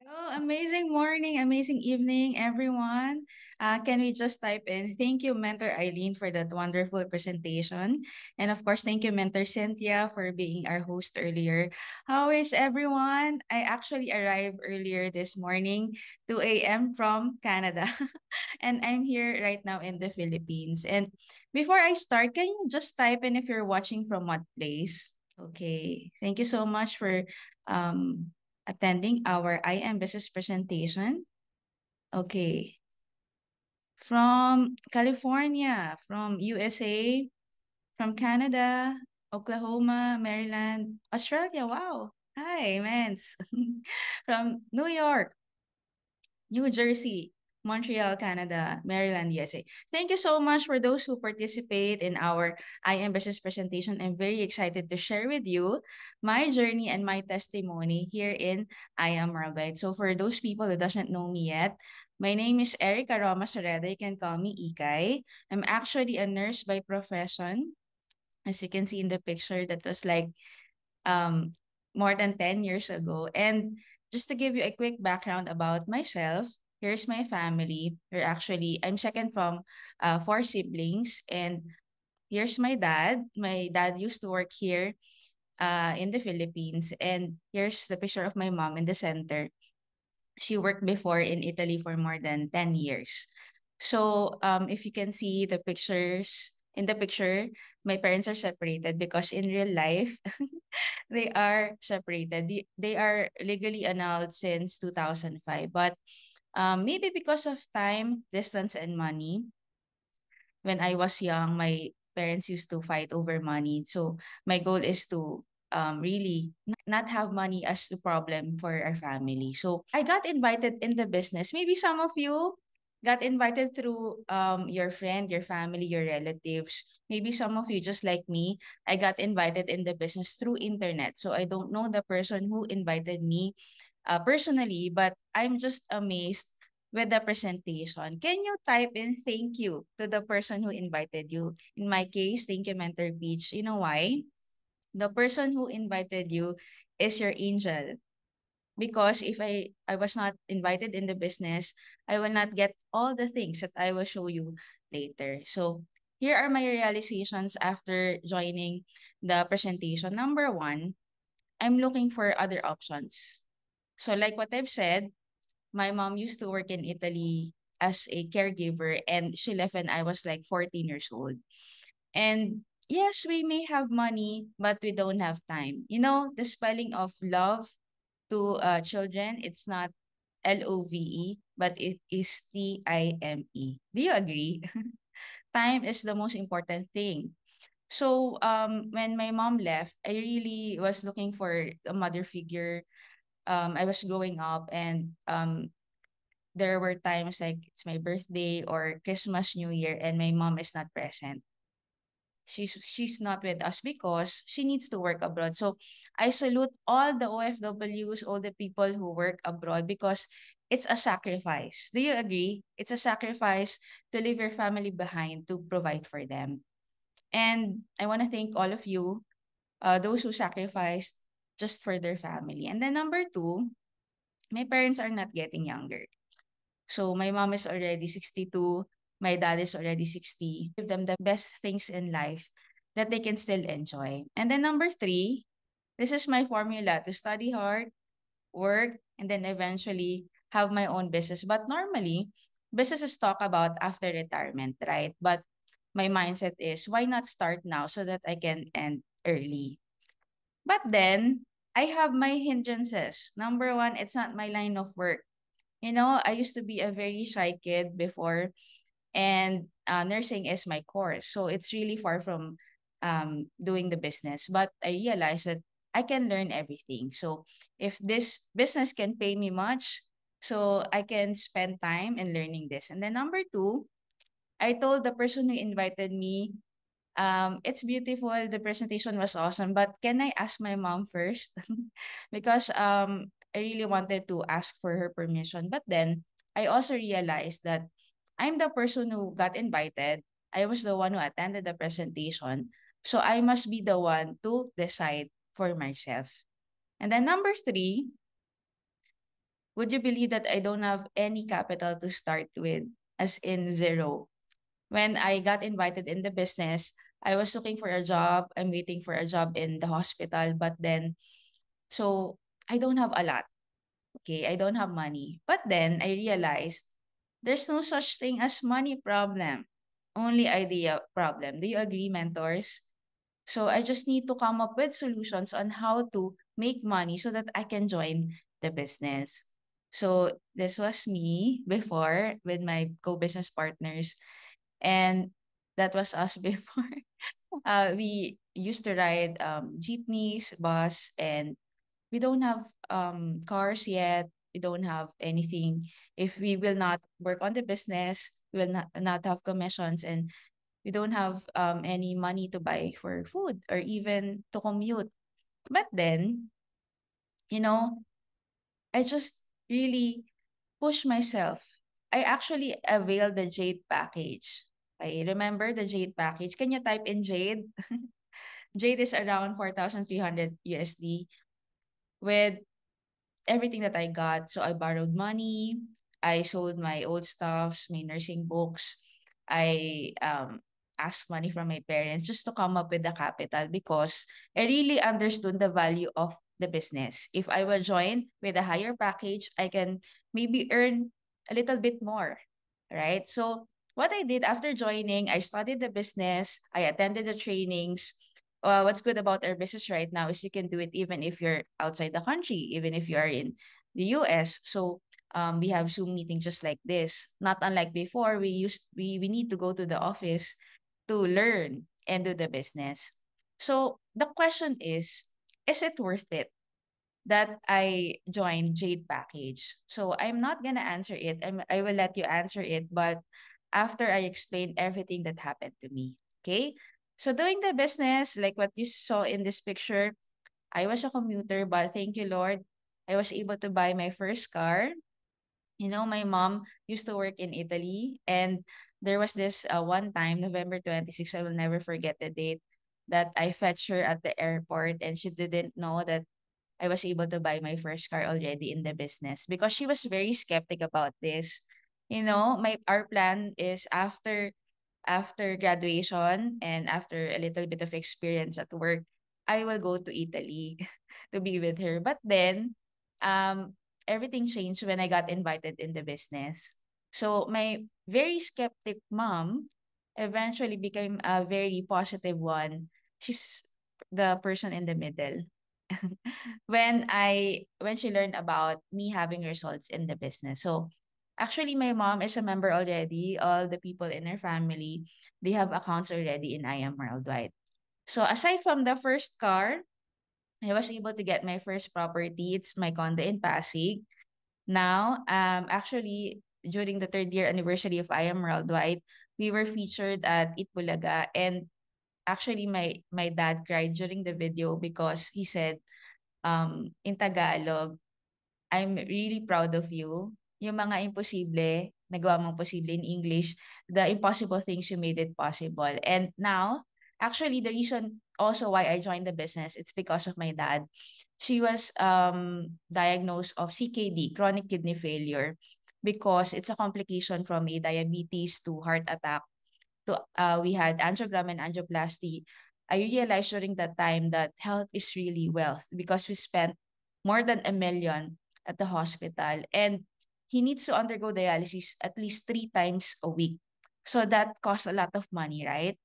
Oh, amazing morning, amazing evening, everyone. Can we just type in thank you, Mentor Eileen, for that wonderful presentation? And of course, thank you, Mentor Cynthia, for being our host earlier. How is everyone? I actually arrived earlier this morning, 2 a.m. from Canada. And I'm here right now in the Philippines. And before I start, can you just type in if you're watching from what place? Okay. Thank you so much for um, attending our IM Business presentation. Okay. From California, from USA, from Canada, Oklahoma, Maryland, Australia. Wow. Hi, Mans. From New York, New Jersey, Montreal, Canada, Maryland, USA. Thank you so much for those who participate in our IM Business presentation. I'm very excited to share with you my journey and my testimony here in IM Worldwide. So for those people who doesn't know me yet, my name is Erica Roma Soreda. You can call me Ikay. I'm actually a nurse by profession. As you can see in the picture, that was like um, more than 10 years ago. And just to give you a quick background about myself, here's my family. I'm second from four siblings. And here's my dad. My dad used to work here in the Philippines. And here's the picture of my mom in the center. She worked before in Italy for more than 10 years. So if you can see the pictures, in the picture, my parents are separated because in real life, they are separated. They are legally annulled since 2005. But maybe because of time, distance, and money, when I was young, my parents used to fight over money. So my goal is to really not have money as the problem for our family. So I got invited in the business. Maybe some of you got invited through your friend, your family, your relatives. Maybe some of you, just like me, I got invited in the business through internet. So I don't know the person who invited me personally, but I'm just amazed with the presentation. Can you type in thank you to the person who invited you? In my case, thank you, Mentor Beach. You know why? The person who invited you is your angel. Because if I was not invited in the business, I will not get all the things that I will show you later. So here are my realizations after joining the presentation. Number one, I'm looking for other options. So like what I've said, my mom used to work in Italy as a caregiver and she left when I was like 14 years old. And yes, we may have money, but we don't have time. You know, the spelling of love to children, it's not LOVE, but it is TIME. Do you agree? Time is the most important thing. So when my mom left, I really was looking for a mother figure. I was growing up and there were times like it's my birthday or Christmas, New Year, and my mom is not present. She's not with us because she needs to work abroad. So I salute all the OFWs, all the people who work abroad because it's a sacrifice. Do you agree? It's a sacrifice to leave your family behind to provide for them. And I want to thank all of you, those who sacrificed just for their family. And then number two, my parents are not getting younger. So my mom is already 62, my dad is already 60. Give them the best things in life that they can still enjoy. And then number three, this is my formula to study hard, work, and then eventually have my own business. But normally, businesses talk about after retirement, right? But my mindset is why not start now so that I can end early. But then I have my hindrances. Number one, it's not my line of work. You know, I used to be a very shy kid before, and nursing is my course. So it's really far from doing the business. But I realized that I can learn everything. So if this business can pay me much, so I can spend time in learning this. And then number two, I told the person who invited me, it's beautiful. The presentation was awesome, but can I ask my mom first? Because I really wanted to ask for her permission. But then I also realized that I'm the person who got invited. I was the one who attended the presentation. So I must be the one to decide for myself. And then number three, would you believe that I don't have any capital to start with, as in zero? When I got invited in the business, I was looking for a job. I'm waiting for a job in the hospital, but then, so I don't have a lot. Okay, I don't have money. But then I realized there's no such thing as money problem, only idea problem. Do you agree, mentors? So I just need to come up with solutions on how to make money so that I can join the business. So this was me before with my co-business partners, and that was us before. We used to ride jeepneys, bus, and we don't have cars yet. We don't have anything. If we will not work on the business, we will not have commissions, and we don't have any money to buy for food or even to commute. But then, you know, I just really push myself. I actually availed the Jade package. I remember the Jade package. Can you type in Jade? Jade is around 4,300 USD with everything that I got. So I borrowed money. I sold my old stuffs, my nursing books. I asked money from my parents just to come up with the capital because I really understood the value of the business. If I will join with a higher package, I can maybe earn a little bit more, right? So what I did after joining, I studied the business, I attended the trainings. What's good about our business right now is you can do it even if you're outside the country, even if you are in the US. So we have Zoom meetings just like this. Not unlike before, we need to go to the office to learn and do the business. So the question is it worth it that I joined Jade package? So I'm not gonna answer it. I will let you answer it, but after I explain everything that happened to me. Okay? So doing the business, like what you saw in this picture, I was a commuter, but thank you, Lord, I was able to buy my first car. You know, my mom used to work in Italy, and there was this one time, November 26th, I will never forget the date, that I fetched her at the airport, and she didn't know that I was able to buy my first car already in the business because she was very skeptic about this. You know, my our plan is after graduation and after a little bit of experience at work, I will go to Italy to be with her. But then, everything changed when I got invited in the business. So my very skeptic mom eventually became a very positive one. She's the person in the middle. When she learned about me having results in the business. So actually my mom is a member already. All the people in her family, they have accounts already in I Am Worldwide. So aside from the first car, I was able to get my first property. It's my condo in Pasig. Now, actually during the third year anniversary of I Am Worldwide, we were featured at Itbulaga, and actually my dad cried during the video because he said in Tagalog, I'm really proud of you. Yung mga imposible, nagawa mong posible in English, the impossible things you made it possible. And now, actually, the reason also why I joined the business, it's because of my dad. She was diagnosed of CKD, chronic kidney failure, because it's a complication from a diabetes to heart attack to we had angiogram and angioplasty. I realized during that time that health is really wealth because we spent more than 1 million at the hospital, and he needs to undergo dialysis at least 3 times a week. So that costs a lot of money, right?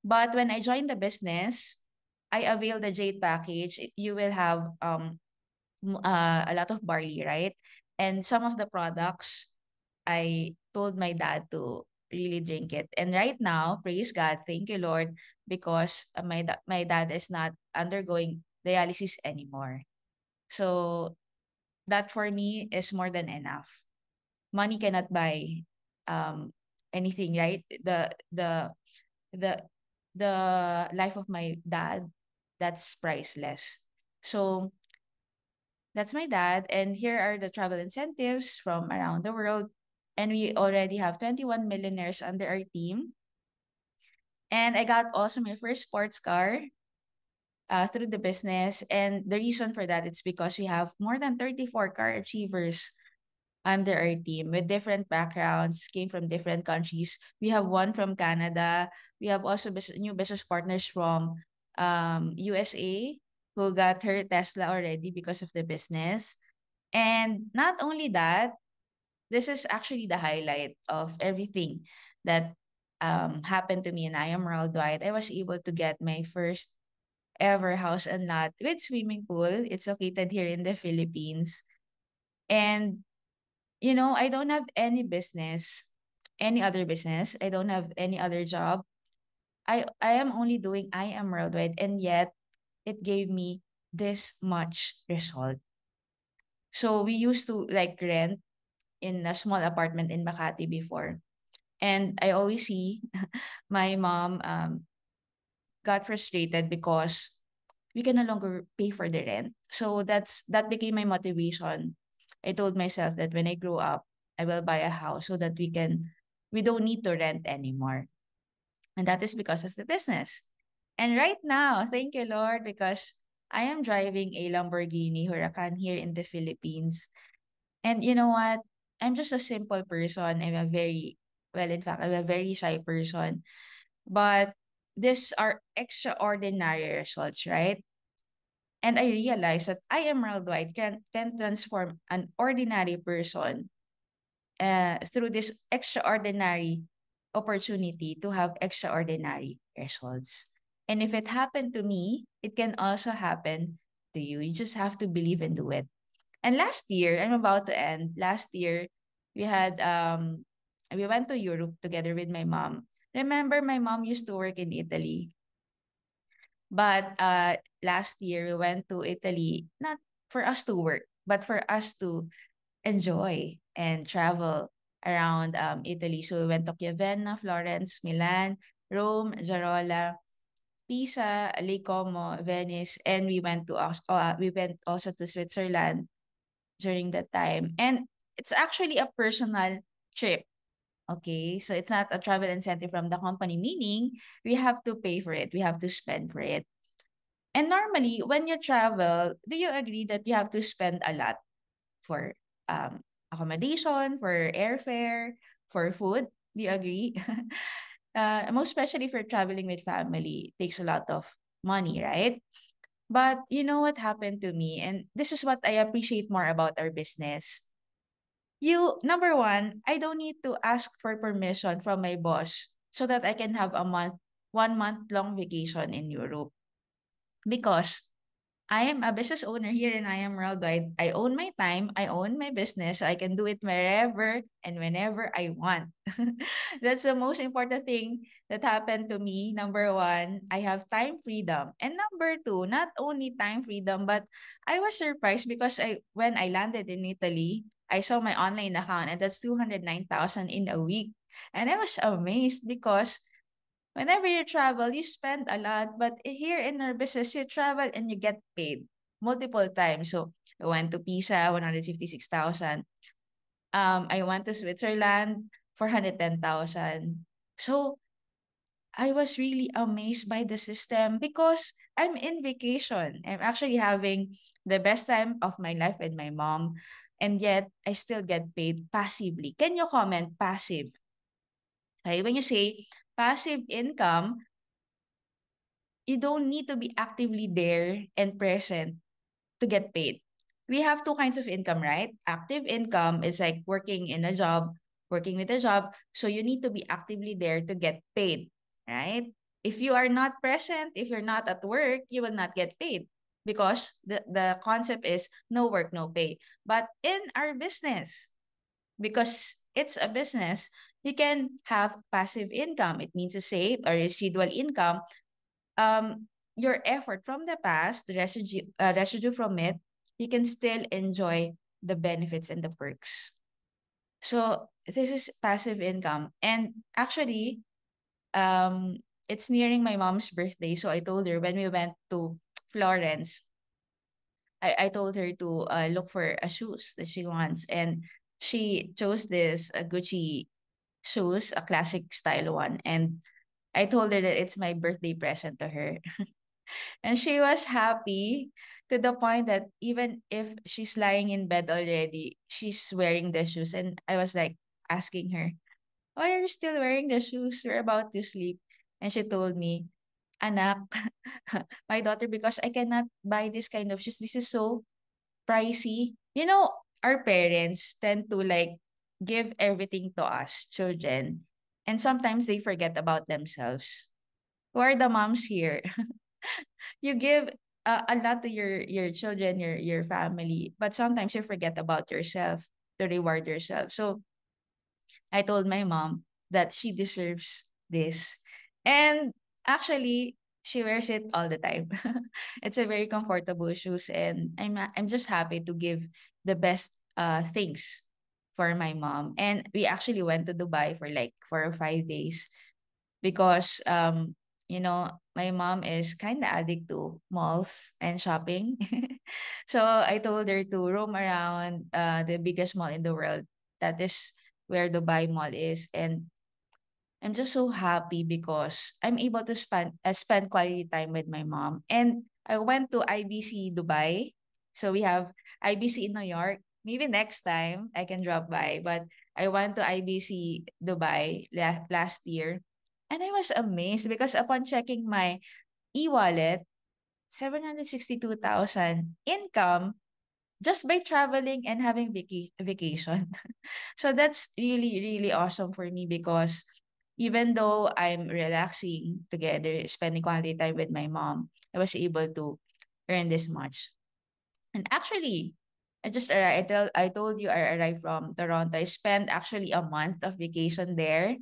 But when I joined the business, I availed the Jade package. You will have a lot of barley, right? And some of the products, I told my dad to really drink it. And right now, praise God, thank you, Lord, because my dad is not undergoing dialysis anymore. So that for me is more than enough. Money cannot buy anything, right? The the life of my dad, that's priceless. So that's my dad. And here are the travel incentives from around the world. And we already have 21 millionaires under our team. And I got also my first sports car through the business. And the reason for that is because we have more than 34 car achievers under our team with different backgrounds, came from different countries. We have one from Canada. We have also new business partners from USA who got her Tesla already because of the business. And not only that, this is actually the highlight of everything that happened to me in I Am Worldwide. I was able to get my first ever house and lot with swimming pool. It's located here in the Philippines. And I don't have any business, any other business. I don't have any other job. I am only doing I Am Worldwide, and yet it gave me this much result. So we used to like rent in a small apartment in Makati before. And I always see my mom got frustrated because we can no longer pay for the rent. So that became my motivation. I told myself that when I grow up, I will buy a house so that we don't need to rent anymore. And that is because of the business. And right now, thank you Lord, because I am driving a Lamborghini Huracan here in the Philippines. And you know what? I'm just a simple person. In fact, I'm a very shy person. But these are extraordinary results, right? And I realized that I Am Worldwide can transform an ordinary person through this extraordinary opportunity to have extraordinary results. And if it happened to me, it can also happen to you. You just have to believe and do it. And last year, I'm about to end. Last year, we had we went to Europe together with my mom. Remember, my mom used to work in Italy. But last year we went to Italy not for us to work, but for us to enjoy and travel around Italy. So we went to Chiavenna, Florence, Milan, Rome, Gerola, Pisa, Lake Como, Venice, and we went also to Switzerland during that time. And it's actually a personal trip. Okay, so it's not a travel incentive from the company, meaning we have to pay for it, we have to spend for it. And normally, when you travel, do you agree that you have to spend a lot for accommodation, for airfare, for food? Do you agree? Most especially for traveling with family, it takes a lot of money, right? But you know what happened to me, and this is what I appreciate more about our business. Number one, I don't need to ask for permission from my boss so that I can have 1 month long vacation in Europe because I am a business owner here and I am worldwide. I own my time, I own my business, so I can do it wherever and whenever I want. That's the most important thing that happened to me. Number one, I have time freedom. And number two, not only time freedom, but I was surprised because when I landed in Italy, I saw my online account and that's 209,000 in a week. And I was amazed because whenever you travel, you spend a lot, but here in our business, you travel and you get paid multiple times. So I went to Pisa, 156,000. I went to Switzerland, 410,000. So I was really amazed by the system because I'm in vacation. I'm actually having the best time of my life with my mom, and yet I still get paid passively. Can you comment passive? Okay, when you say passive income, you don't need to be actively there and present to get paid. We have two kinds of income, right? Active income is like working in a job, working with a job. So you need to be actively there to get paid, right? If you are not present, if you're not at work, you will not get paid because the concept is no work, no pay. But in our business, because it's a business, you can have passive income. It means to say a residual income, your effort from the past, the residue from it, you can still enjoy the benefits and the perks. So this is passive income. And actually, it's nearing my mom's birthday. So I told her when we went to Florence, I told her to look for a shoes that she wants. And she chose this Gucci shoes, a classic style one. And I told her that it's my birthday present to her. And she was happy to the point that even if she's lying in bed already, she's wearing the shoes. And I was like asking her, why are you still wearing the shoes? We're about to sleep. And she told me, anak, my daughter, because I cannot buy this kind of shoes. This is so pricey. Our parents tend to like give everything to us, children. And sometimes they forget about themselves. Who are the moms here? You give a lot to your children, your family, but sometimes you forget about yourself to reward yourself. So I told my mom that she deserves this. And actually, she wears it all the time. It's a very comfortable shoes, and I'm just happy to give the best things for my mom. And we actually went to Dubai for like 4 or 5 days because my mom is kind of addict to malls and shopping. So I told her to roam around the biggest mall in the world. That is where Dubai Mall is. And I'm just so happy because I'm able to spend quality time with my mom. And I went to IBC Dubai. So we have IBC in New York. Maybe next time I can drop by. But I went to IBC Dubai last year. And I was amazed because upon checking my e-wallet, 762,000 income just by traveling and having vacation. So that's really, really awesome for me because even though I'm relaxing together, spending quality time with my mom, I was able to earn this much. And actually, I just arrived. I told you I arrived from Toronto. I spent actually a month of vacation there.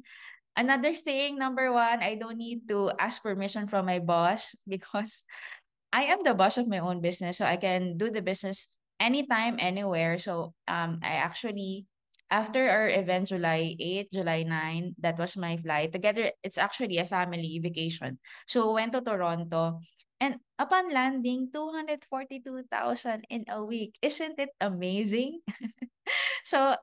Another thing, number one, I don't need to ask permission from my boss because I am the boss of my own business, so I can do the business anytime, anywhere. So I actually, after our event July 8th, July 9th, that was my flight. Together, it's actually a family vacation. So went to Toronto. And upon landing, 242,000 in a week. Isn't it amazing? So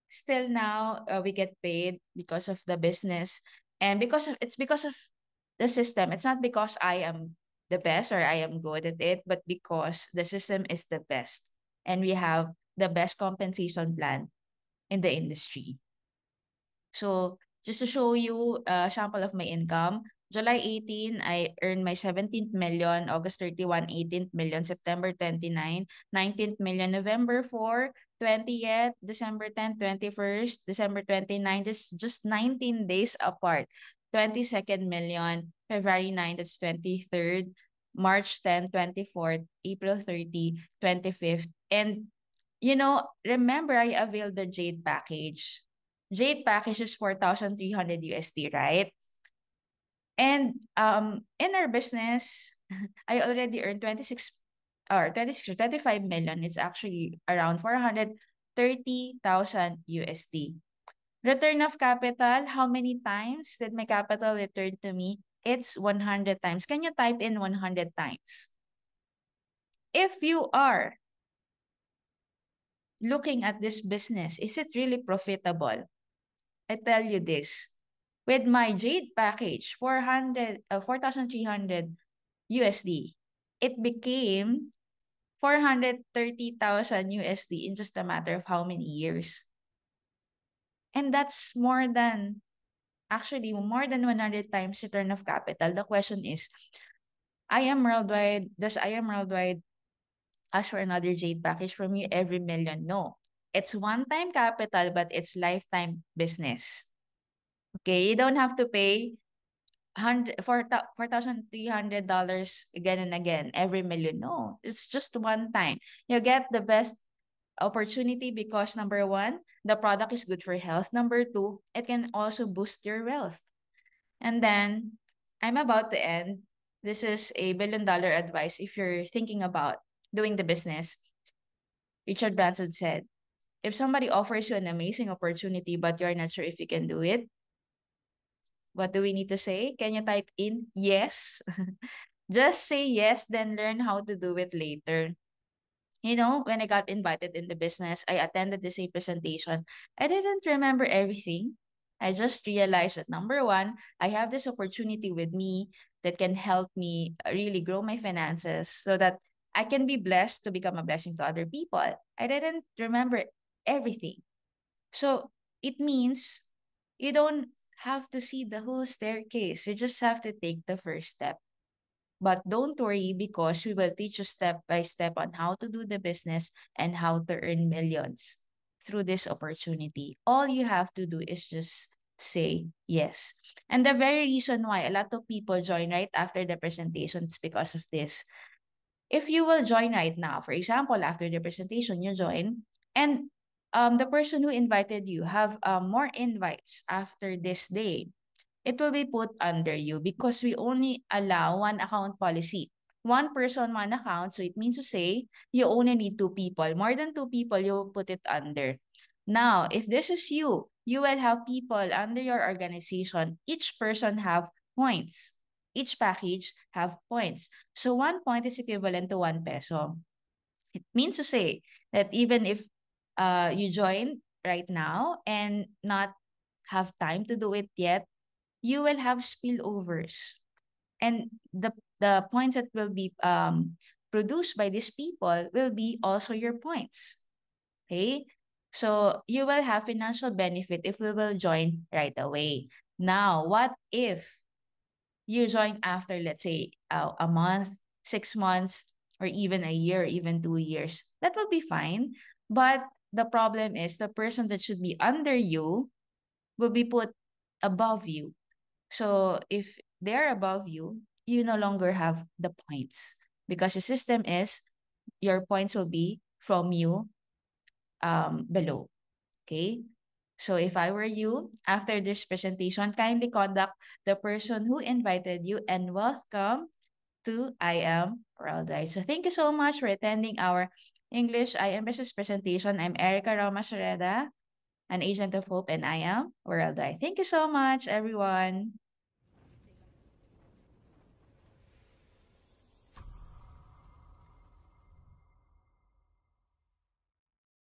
still now we get paid because of the business, and because of the system. It's not because I am the best or I am good at it, but because the system is the best and we have the best compensation plan in the industry. So just to show you a sample of my income, July 18, I earned my 17th million, August 31, 18th million, September 29, 19th million, November 4, 20th, December 10, 21st, December 29. This is just 19 days apart. 22nd million, February 9, that's 23rd, March 10, 24th, April 30, 25th. And remember I availed the Jade package. Jade package is 4,300 USD, right? And in our business, I already earned 26 or 25 million. It's actually around 430,000 USD. Return of capital, how many times did my capital return to me? It's 100 times. Can you type in 100 times? If you are looking at this business, is it really profitable? I tell you this. With my Jade package, 4,300 USD, it became 430,000 USD in just a matter of how many years? And that's more than 100 times return of capital. The question is, does I am worldwide ask for another Jade package from you every million? No. It's one-time capital, but it's lifetime business. Okay, you don't have to pay $4,300 again and again every million. No, it's just one time. You get the best opportunity because number one, the product is good for health. Number two, it can also boost your wealth. And then I'm about to end. This is a $1 billion advice if you're thinking about doing the business. Richard Branson said, if somebody offers you an amazing opportunity, but you're not sure if you can do it, what do we need to say? Can you type in yes? Just say yes, then learn how to do it later. When I got invited in the business, I attended the same presentation. I didn't remember everything. I just realized that number one, I have this opportunity with me. that can help me really grow my finances so that I can be blessed to become a blessing to other people. I didn't remember everything. So it means you don't have to see the whole staircase. You just have to take the first step. But don't worry because we will teach you step by step on how to do the business and how to earn millions through this opportunity. All you have to do is just say yes. And the very reason why a lot of people join right after the presentation is because of this. If you will join right now, for example, after the presentation, you join, and the person who invited you have more invites after this day, it will be put under you because we only allow one account policy. One person, one account. So it means to say you only need two people. More than two people, you put it under. Now, if this is you, you will have people under your organization. Each person have points. Each package have points. So 1 point is equivalent to 1 peso. It means to say that even if you join right now and not have time to do it yet, you will have spillovers. And the points that will be produced by these people will be also your points. Okay? So you will have financial benefit if we will join right away. Now, what if you join after, let's say, a month, 6 months, or even a year, or even 2 years? That will be fine. But the problem is the person that should be under you will be put above you. So if they're above you, you no longer have the points because the system is your points will be from you below. Okay. So if I were you, after this presentation, kindly contact the person who invited you and welcome to I Am Worldwide. So thank you so much for attending our English I Am Business presentation. I'm Erica Roma Soreda, an agent of hope, and I am Worldwide. Thank you so much, everyone.